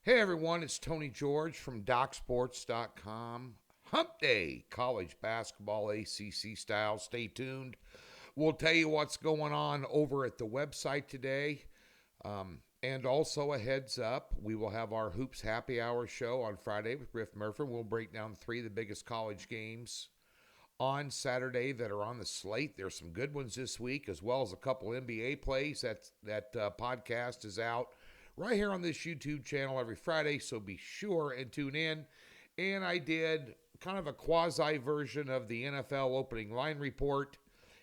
Hey everyone, it's Tony George from DocSports.com. Hump Day, college basketball ACC style. Stay tuned. We'll tell you what's going on over at the website today. And also a heads up, we will have our Hoops Happy Hour show on Friday with Griff Murphy. We'll break down three of the biggest college games on Saturday that are on the slate. There's some good ones this week, as well as a couple NBA plays. That podcast is out right here on this YouTube channel every Friday, so be sure and tune in. And I did kind of a quasi version of the NFL opening line report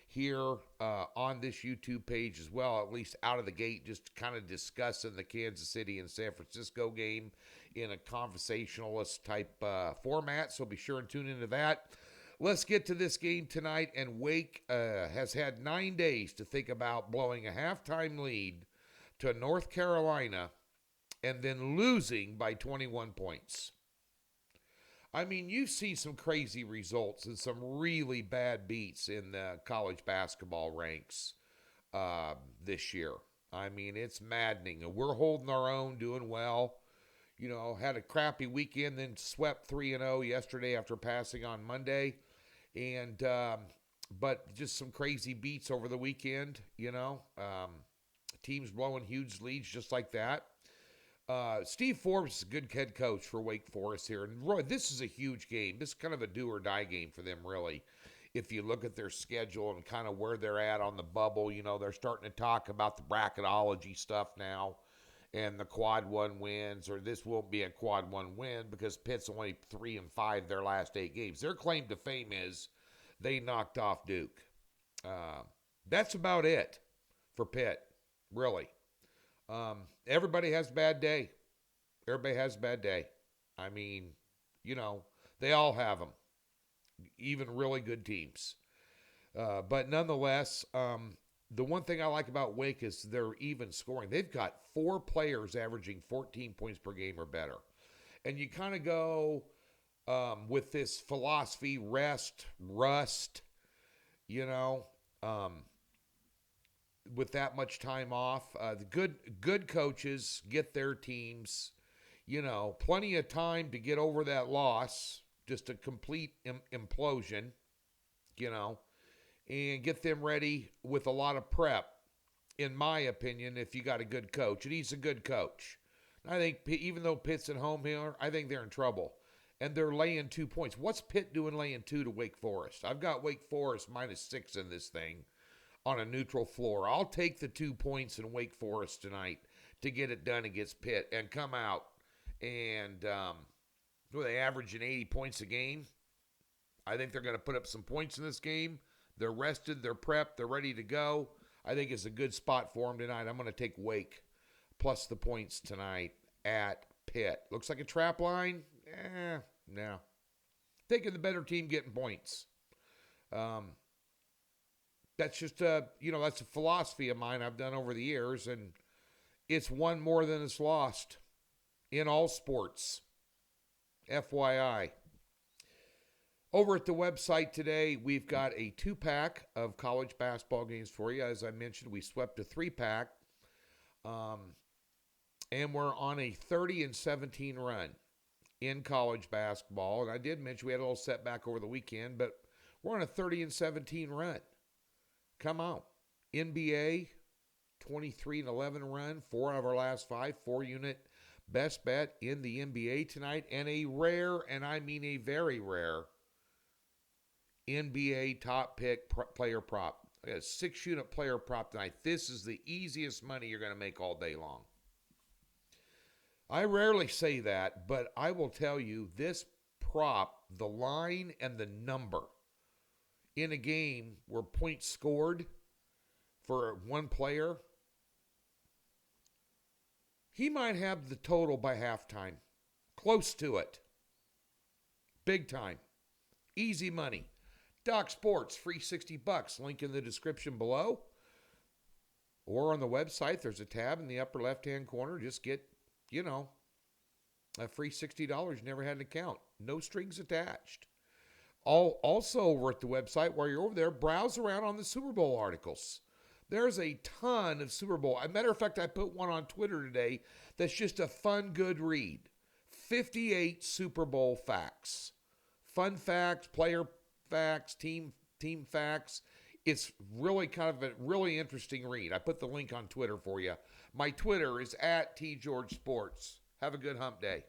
here on this YouTube page as well, at least out of the gate, just kind of discussing the Kansas City and San Francisco game in a conversationalist type format, so be sure and tune into that. Let's get to this game tonight, and Wake has had 9 days to think about blowing a halftime lead to North Carolina and then losing by 21 points. I mean, you've seen some crazy results and some really bad beats in the college basketball ranks this year. I mean, it's maddening. And we're holding our own, doing well. You know, had a crappy weekend, then swept 3-0 yesterday after passing on Monday. And but just some crazy beats over the weekend, you know. Teams blowing huge leads just like that. Steve Forbes is a good head coach for Wake Forest here. And Roy, this is a huge game. This is kind of a do or die game for them, really. If you look at their schedule and kind of where they're at on the bubble, you know, they're starting to talk about the bracketology stuff now and the quad one wins, or this won't be a quad one win because Pitt's only 3-5 their last 8 games. Their claim to fame is they knocked off Duke. That's about it for Pitt, really. Everybody has a bad day. Everybody has a bad day. I mean, you know, they all have them, even really good teams. But nonetheless, the one thing I like about Wake is they're even scoring. They've got 4 players averaging 14 points per game or better. And you kind of go with this philosophy, rust, you know, with that much time off. The good coaches get their teams, you know, plenty of time to get over that loss, just a complete implosion, you know, and get them ready with a lot of prep, in my opinion, if you got a good coach. And he's a good coach. I think even though Pitt's at home here, I think they're in trouble. And they're laying 2 points. What's Pitt doing laying 2 to Wake Forest? I've got Wake Forest -6 in this thing on a neutral floor. I'll take the 2 points in Wake Forest tonight to get it done against Pitt and come out. And they averaging 80 points a game. I think they're going to put up some points in this game. They're rested, they're prepped, they're ready to go. I think it's a good spot for them tonight. I'm going to take Wake plus the points tonight at Pitt. Looks like a trap line. No. Taking the better team getting points. That's just that's a philosophy of mine I've done over the years, and it's won more than it's lost in all sports. FYI. Over at the website today, we've got a 2-pack of college basketball games for you. As I mentioned, we swept a 3-pack, and we're on a 30-17 run in college basketball. And I did mention we had a little setback over the weekend, but we're on a 30-17 run. Come on. NBA, 23-11 run, 4 out of our last 5, 4-unit best bet in the NBA tonight, and a rare, and I mean a very rare, NBA top pick player prop. A 6-unit player prop tonight. This is the easiest money you're going to make all day long. I rarely say that, but I will tell you this prop, the line and the number in a game where points scored for one player, he might have the total by halftime. Close to it. Big time. Easy money. Doc Sports, free $60. Link in the description below. Or on the website, there's a tab in the upper left-hand corner. Just get, a free $60. You never had an account. No strings attached. Also over at the website, while you're over there, browse around on the Super Bowl articles. There's a ton of Super Bowl. As a matter of fact, I put one on Twitter today that's just a fun, good read. 58 Super Bowl facts. Fun facts, player facts, team facts. It's really kind of a really interesting read. I put the link on Twitter for you. My Twitter is @TGeorgeSports. Have a good hump day.